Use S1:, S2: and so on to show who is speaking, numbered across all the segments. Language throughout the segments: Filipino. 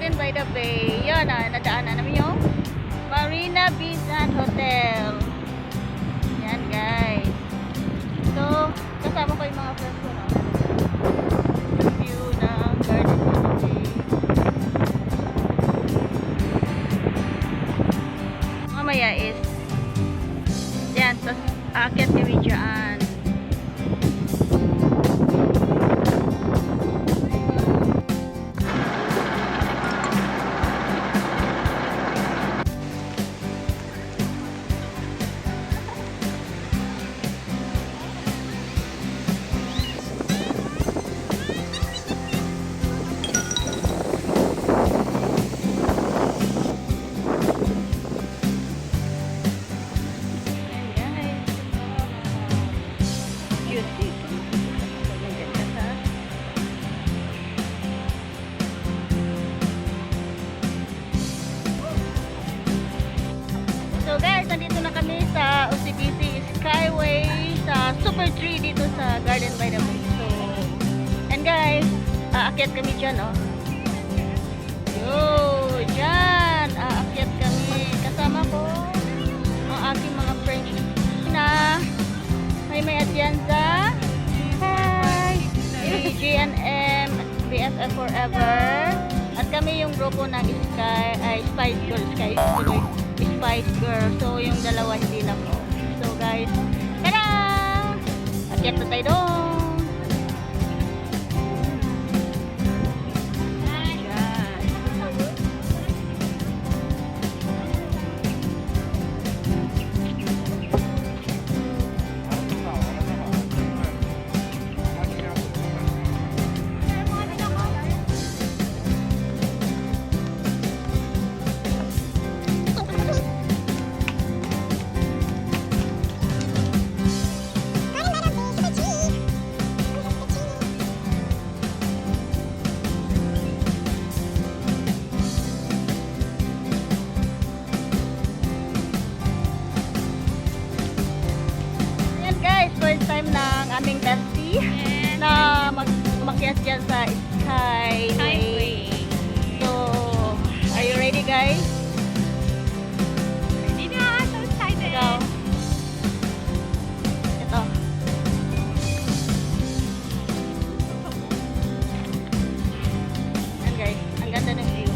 S1: Garden by the Bay. Yun nadaanan namin yung Marina Beach and Hotel. Yan guys. So, kasama ko yung mga friends ko na. View ng Garden by the Bay. Mamaya is yan, tapos aakyat kami dyan. So guys, nandito na kami sa OCBC Skyway sa Super Tree dito sa Garden by the Bay. So, and guys, aakyat kami dyan, oh. Yo, dyan, aakyat kami. Kasama ko ang aking mga friends na may Atienza. Hi! GNM, BFF Forever. At kami yung grupo ng Spice Girls, Spice Girl. So, yung dalawa hindi lang ko. So, guys, tara! Akyat na tayo doon. First time ng aming bestie na umakyat dyan sa Skyway. So, are you ready guys?
S2: Ready na! So excited!
S1: Ikaw? Ito. Yan guys, ang ganda ng view.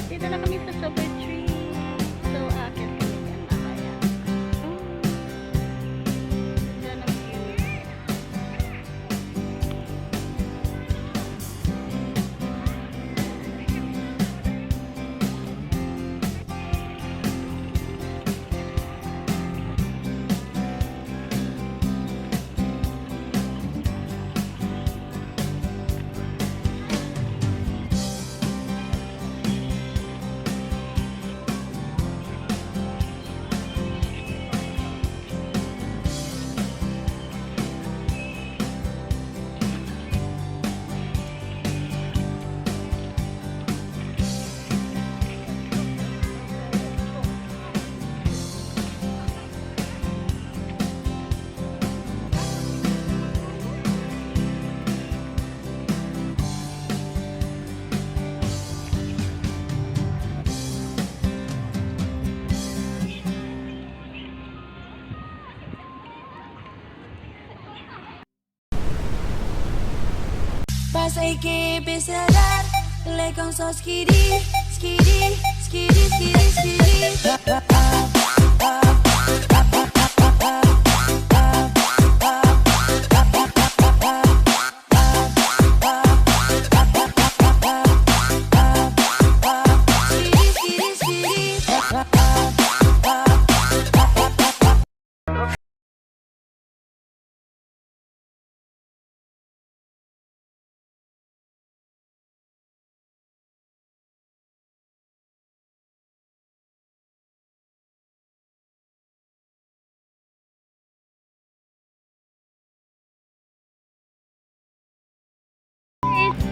S1: Dito na kami sa Super Tree. So, aakyat kami yan mamaya. Ganda ng view.
S3: Pasai ke pesadar, lekong so skidi, skidi, skidi, skidi, skidi.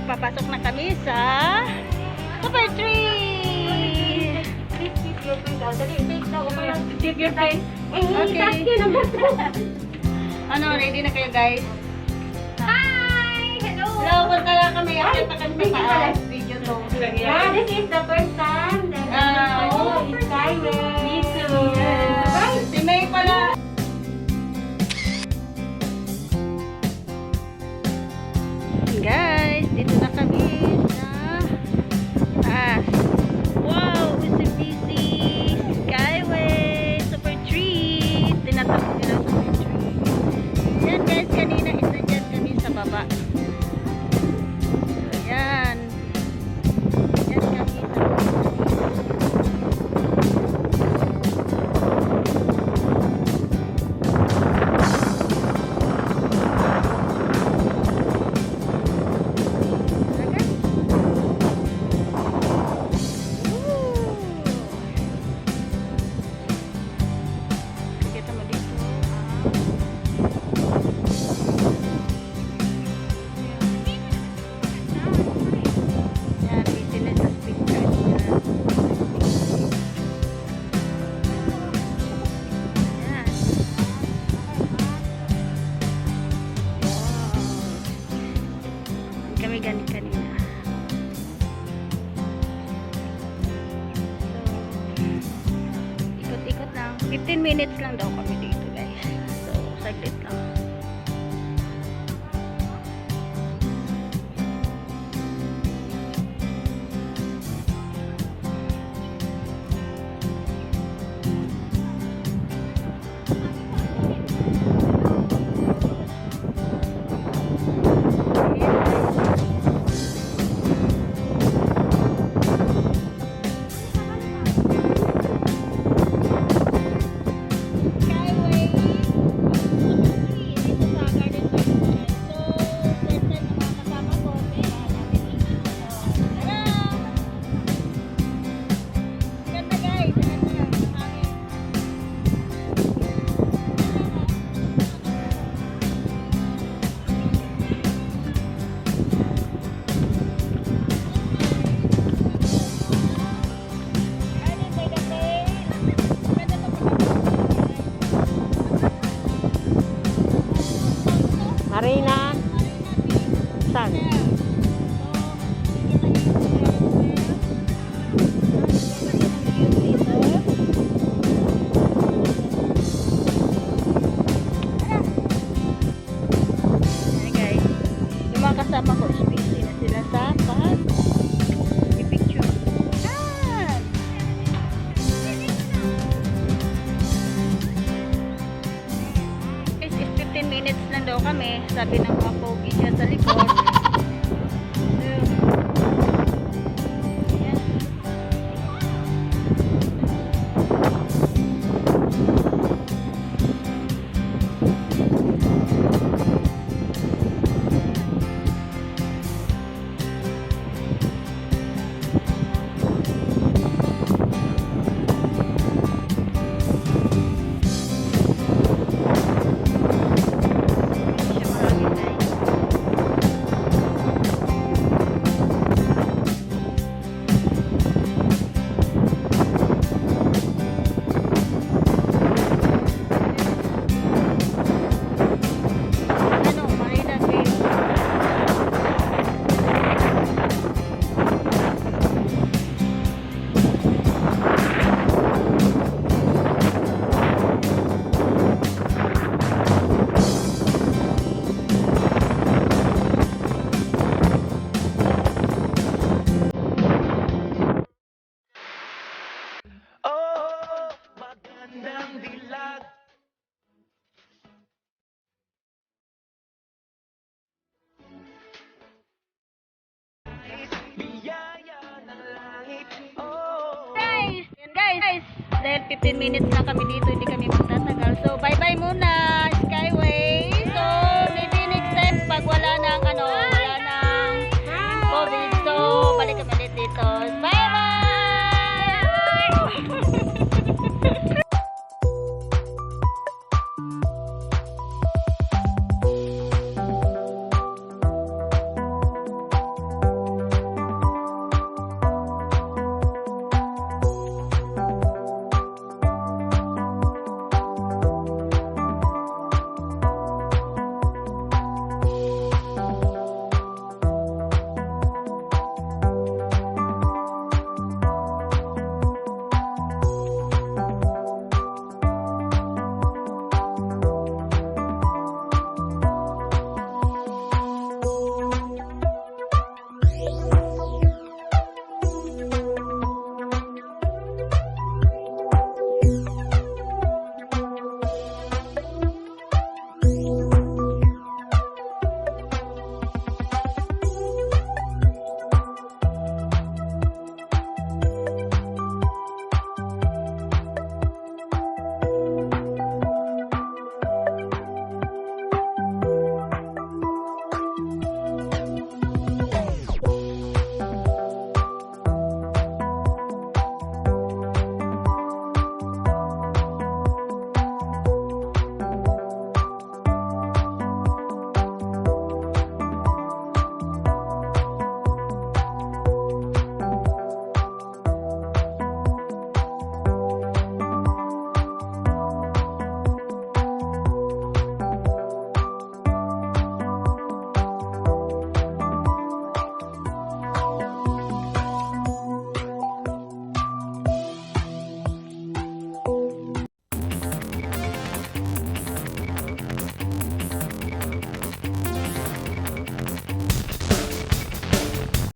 S1: papasok na kami sa Super Tree. Okay. Ano, ready na kayo guys?
S2: Hi! Hello!
S1: Hello, punta lang kami. Akit pa kami sa taas. Video to.
S2: Yeah, this is the first time that I'm Skyway. Me too.
S1: Si May pala. Guys, dito na kami sa taas. Wow, busy Skyway, Super Tree. Tinatawag nila Super Tree. Yan guys, kanina isa dyan kami sa baba. So, yan. Yan kami sa kita mo dito. Yan, business sa speaker. Yan. Wow. Kami ganit kanina. Ikot-ikot lang. 15 minutes lang daw kami dito guys. So, saglit lang. Skyway, dito sa Garden by the Bay. So, first time na mga kasama ko, kaya natin dito. Tara! Ganda guys, ganda. Hangin. Garden by the Bay. Ganda to
S2: Marina.
S1: Saan? Guys, yung mga kasama ko, busy na sila sa pag-picture. Yan! Guys, is 15 minutes lang daw kami. Sabi ng mga pogi dyan sa likod. So, yan. Siya marami guys. Ano, Marina Bay. Guys, yan guys. Dahil 15 minutes na kami dito, hindi kami magtatagal. So, bye-bye muna.